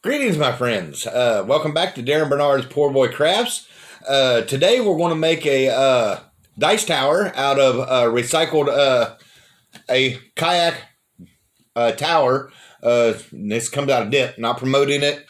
Greetings, my friends. Welcome back to Darren Bernard's Poor Boy Crafts. Today we're going to make a dice tower out of recycled a kayak tower. This comes out of dip. Not promoting it.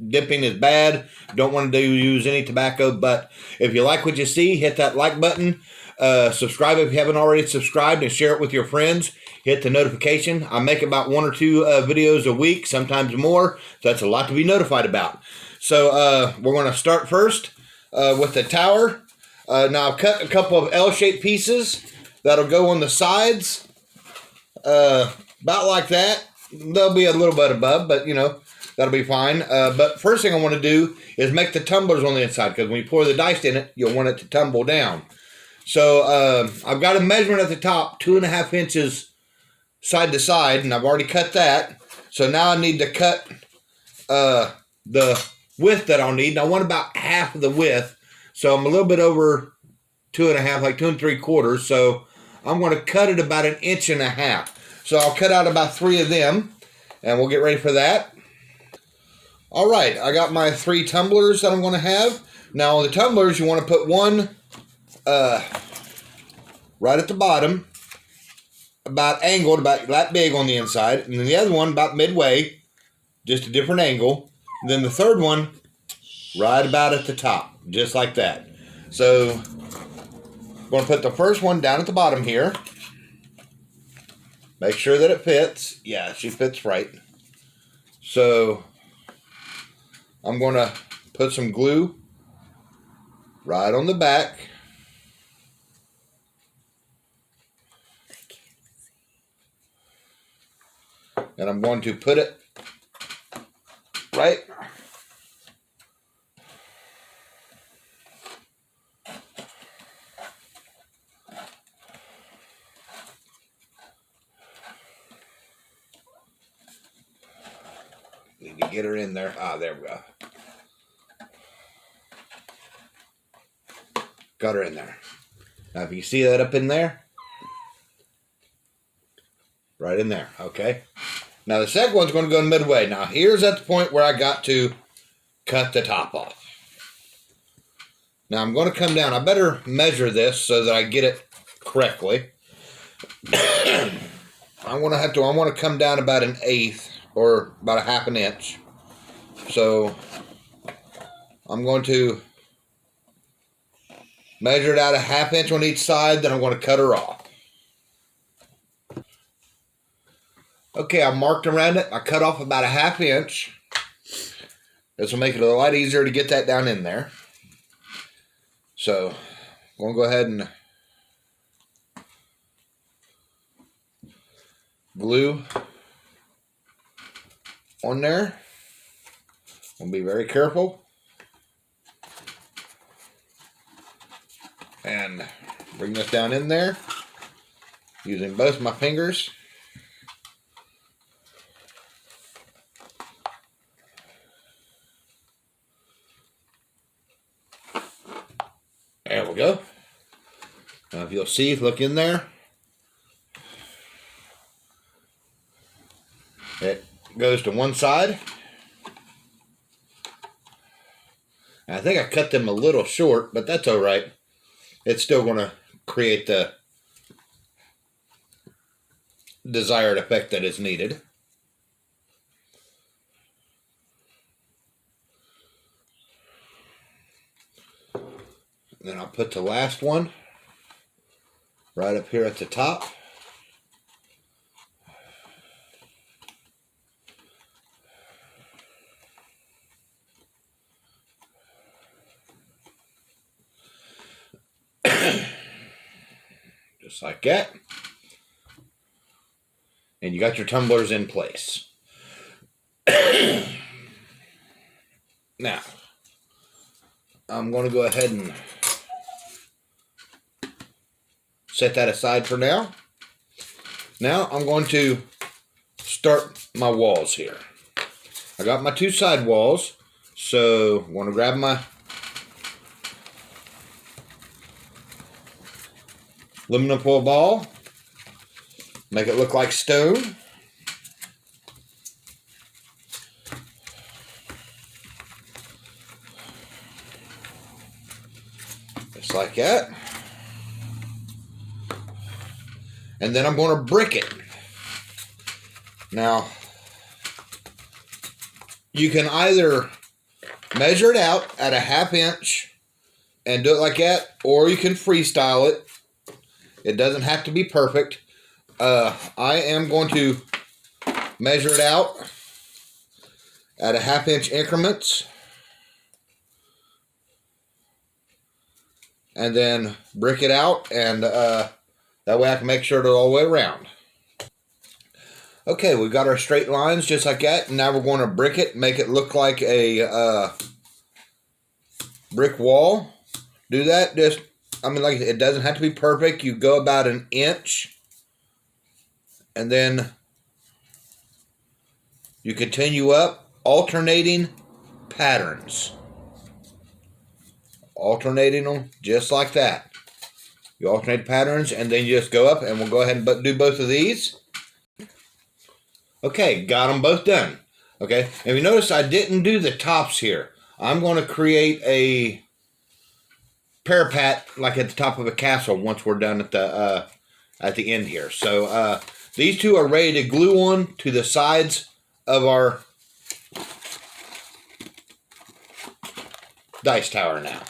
Dipping is bad. Don't want to use any tobacco. But if you like what you see, hit that like button. Subscribe if you haven't already subscribed, and share it with your friends. Hit the notification. I make about 1 or 2 videos a week, sometimes more. So that's a lot to be notified about. So we're going to start first with the tower. Now I've cut a couple of L-shaped pieces that'll go on the sides, about like that. They'll be a little bit above, but you know, that'll be fine. But first thing I want to do is make the tumblers on the inside, because when you pour the dice in it, you'll want it to tumble down. So I've got a measurement at the top, 2.5 inches side to side, and I've already cut that. So now I need to cut the width that I'll need. And I want about half of the width. So I'm a little bit over 2.5, like 2 3/4. So I'm going to cut it about 1.5 inches. So I'll cut out about 3 of them, and we'll get ready for that. All right, I got my 3 tumblers that I'm going to have. Now on the tumblers, you want to put one right at the bottom, about angled, about that big on the inside, and then the other one about midway, just a different angle. And then the third one right about at the top, just like that. So I'm going to put the first one down at the bottom here. Make sure that it fits. Yeah, she fits right. So I'm going to put some glue right on the back. And I'm going to put it right need to get her in there. Ah, there we go. Got her in there. Now if you see that up in there, right in there, okay? Now the second one's going to go midway. Now here's at the point where I got to cut the top off. Now I'm going to come down. I better measure this so that I get it correctly. I want to come down about 1/8 or about 1/2 inch. So I'm going to measure it out 1/2 inch on each side. Then I'm going to cut her off. Okay, I marked around it. I cut off about 1/2 inch. This will make it a lot easier to get that down in there. So I'm going to go ahead and glue on there. I'm going to be very careful. And bring this down in there using both my fingers. There we go. Now if you'll see, look in there. It goes to one side. I think I cut them a little short, but that's all right. It's still going to create the desired effect that is needed. Then I'll put the last one right up here at the top. Just like that. And you got your tumblers in place. Now, I'm going to go ahead and set that aside for now. Now I'm going to start my walls here. I got my 2 side walls, so I'm going to grab my aluminum foil ball, make it look like stone. like that. And then I'm going to brick it. Now, you can either measure it out at a 1/2 inch and do it like that, or you can freestyle it. It doesn't have to be perfect. I am going to measure it out at a 1/2 inch increments, and then brick it out, and that way I can make sure it's all the way around. Okay, we've got our straight lines just like that. Now we're going to brick it, make it look like a brick wall. Do that. Like it doesn't have to be perfect. You go about 1 inch, and then you continue up, alternating patterns. Alternating them just like that. You alternate patterns, and then you just go up, and we'll go ahead and do both of these. Okay, got them both done. Okay, and you notice I didn't do the tops here. I'm going to create a parapet like at the top of a castle once we're done at the end here. So these two are ready to glue on to the sides of our dice tower now.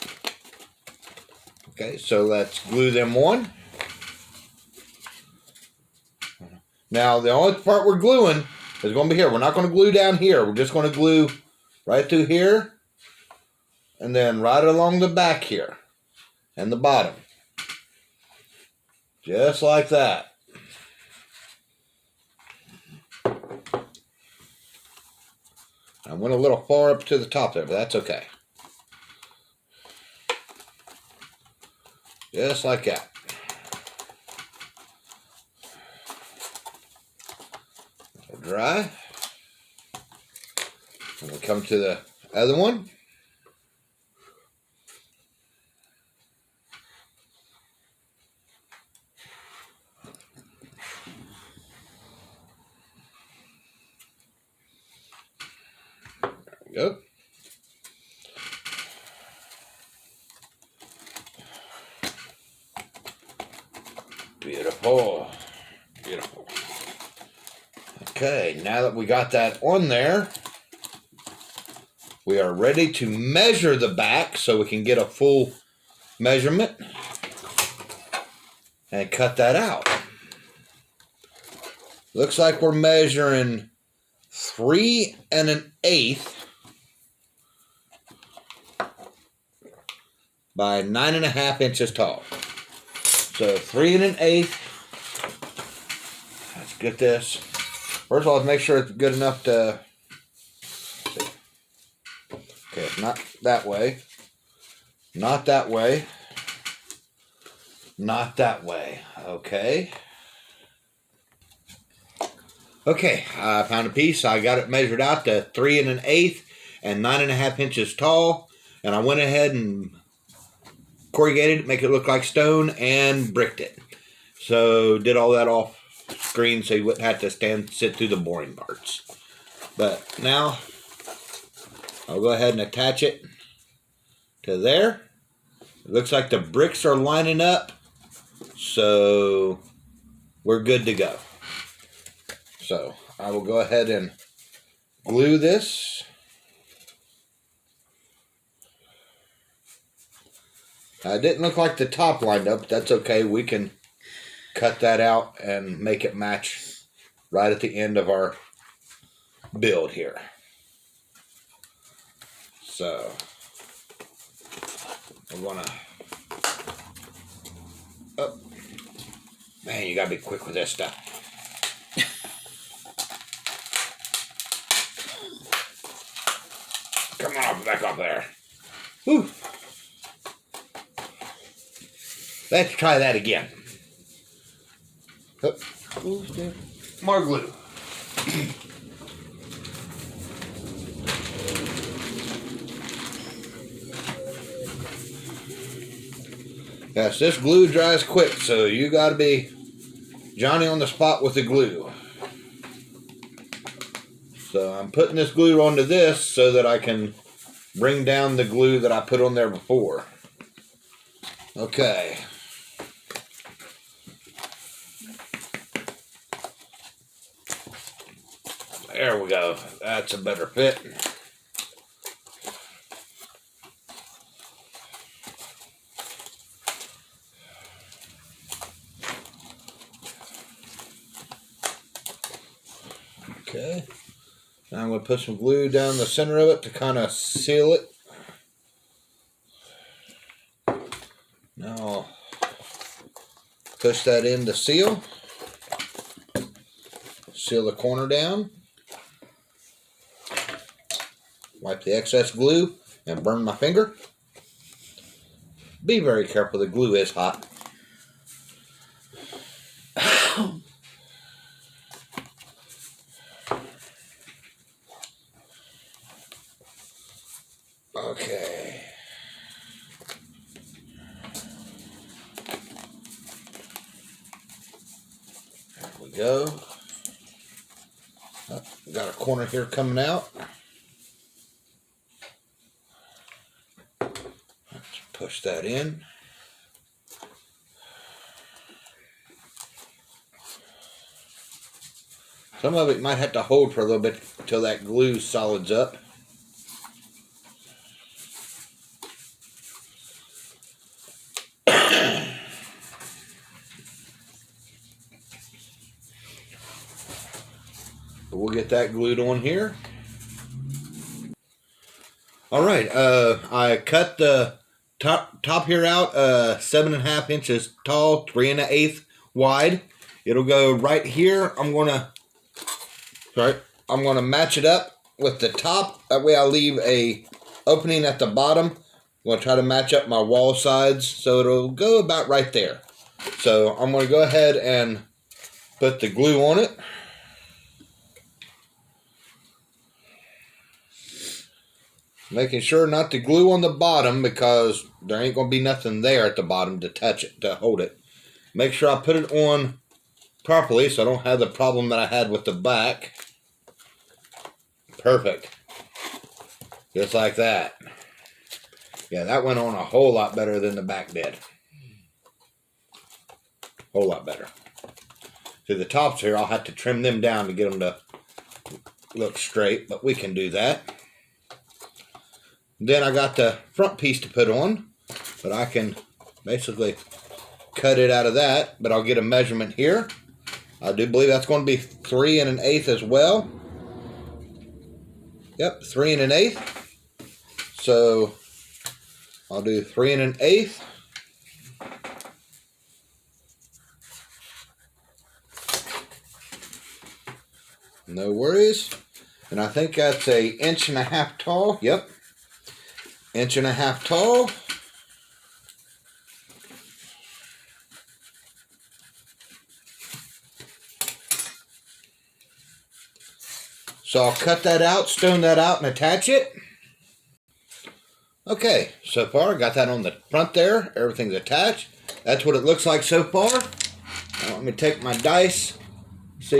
Okay, so let's glue them on. Now, the only part we're gluing is going to be here. We're not going to glue down here. We're just going to glue right through here and then right along the back here and the bottom. Just like that. I went a little far up to the top there, but that's okay. Just like that. Dry. And we'll come to the other one. There we go. Beautiful. Beautiful. Okay, now that we got that on there, we are ready to measure the back so we can get a full measurement and cut that out. Looks like we're measuring 3 1/8 by 9.5 inches tall. So 3 1/8. Let's get this. First of all, let's make sure it's good enough to see. Okay, not that way. Not that way. Not that way. Okay. Okay, I found a piece. I got it measured out to 3 1/8 and 9.5 inches tall. And I went ahead and corrugated it, make it look like stone, and bricked it. So did all that off screen so you wouldn't have to sit through the boring parts. But now I'll go ahead and attach it to there. It looks like the bricks are lining up, so we're good to go. So I will go ahead and glue this. It didn't look like the top lined up, but that's okay. We can cut that out and make it match right at the end of our build here. So we're gonna, oh man, you gotta be quick with this stuff. Come on, back up there. Whew. Let's try that again. Oh, more glue. Yes, this glue dries quick, so you gotta be Johnny on the spot with the glue. So I'm putting this glue onto this so that I can bring down the glue that I put on there before. Okay. There we go. That's a better fit. Okay. Now I'm going to put some glue down the center of it to kind of seal it. Now I'll push that in to seal. Seal the corner down. Wipe the excess glue and burn my finger. Be very careful, the glue is hot. Okay. There we go. Oh, got a corner here coming out. Let's push that in. Some of it might have to hold for a little bit until that glue solids up. But we'll get that glued on here. All right, I cut the top here out 7.5 inches tall, 3 1/8 wide. It'll go right here. I'm gonna match it up with the top. That way I'll leave a opening at the bottom. I'm gonna try to match up my wall sides so it'll go about right there. So I'm gonna go ahead and put the glue on it. Making sure not to glue on the bottom because there ain't going to be nothing there at the bottom to touch it, to hold it. Make sure I put it on properly so I don't have the problem that I had with the back. Perfect. Just like that. Yeah, that went on a whole lot better than the back did. Whole lot better. See, the tops here, I'll have to trim them down to get them to look straight, but we can do that. Then I got the front piece to put on, but I can basically cut it out of that, but I'll get a measurement here. I do believe that's going to be 3 1/8 as well. Yep, 3 1/8. So I'll do 3 1/8. No worries. And I think that's 1.5 inches tall. Yep. 1.5 inches tall. So I'll cut that out, stone that out, and attach it. Okay, so far I got that on the front there. Everything's attached. That's what it looks like so far. Now let me take my dice. See?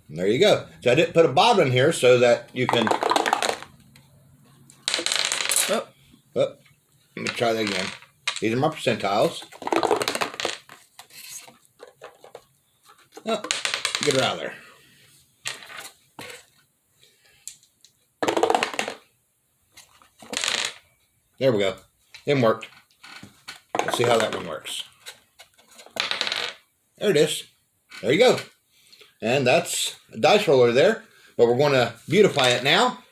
And there you go. So I didn't put a bobbin here so that you can... Oh, let me try that again. These are my percentiles. Oh, get her out of there. There we go. It worked. Let's see how that one works. There it is. There you go. And that's a dice roller there. But we're going to beautify it now.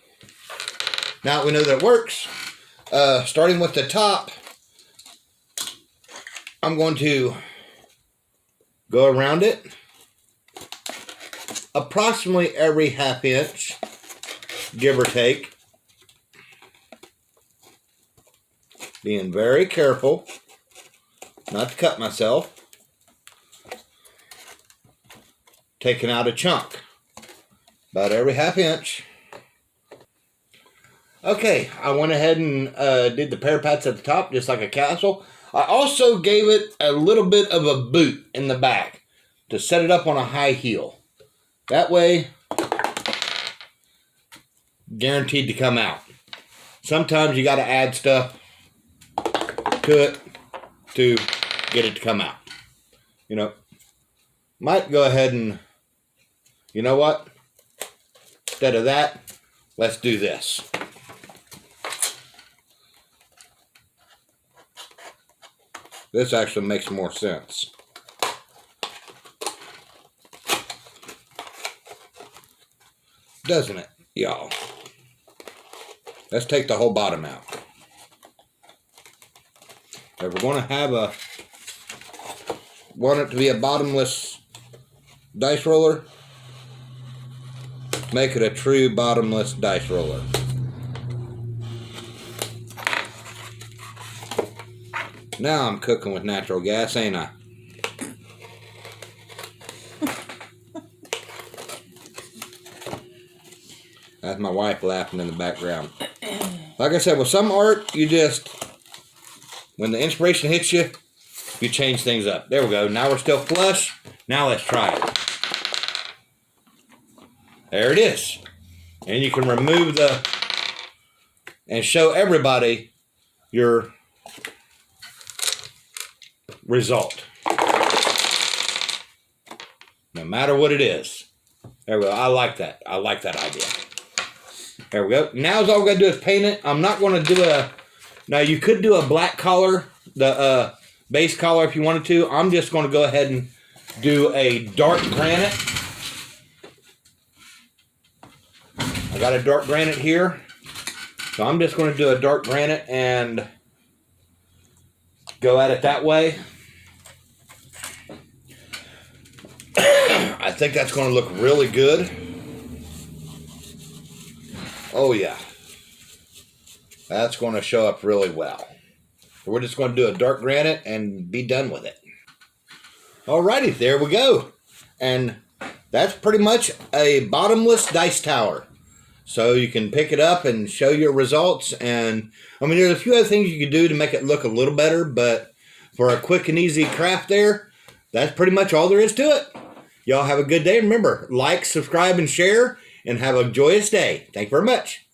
Now that we know that it works, starting with the top, I'm going to go around it approximately every 1/2 inch, give or take. Being very careful not to cut myself. Taking out a chunk about every 1/2 inch. Okay, I went ahead and did the parapets at the top just like a castle. I also gave it a little bit of a boot in the back to set it up on a high heel. That way, guaranteed to come out. Sometimes you got to add stuff to it to get it to come out. You know, might go ahead and, you know what? Instead of that, let's do this. This actually makes more sense. Doesn't it, y'all? Let's take the whole bottom out. If we're going to want it to be a bottomless dice roller, make it a true bottomless dice roller. Now I'm cooking with natural gas, ain't I? That's my wife laughing in the background. Like I said, with some art, you just, when the inspiration hits you, you change things up. There we go. Now we're still flush. Now let's try it. There it is. And you can remove and show everybody your result. No matter what it is. There we go. I like that. I like that idea. There we go. Now all we got to do is paint it. I'm not going to do now you could do a black collar, the base collar if you wanted to. I'm just going to go ahead and do a dark granite. I got a dark granite here. So I'm just going to do a dark granite and go at it that way. I think that's going to look really good. Oh yeah. That's going to show up really well. We're just going to do a dark granite and be done with it. Alrighty, there we go. And that's pretty much a bottomless dice tower. So you can pick it up and show your results. And I mean, there's a few other things you can do to make it look a little better, but for a quick and easy craft there, that's pretty much all there is to it. Y'all have a good day. Remember, like, subscribe, and share, and have a joyous day. Thank you very much.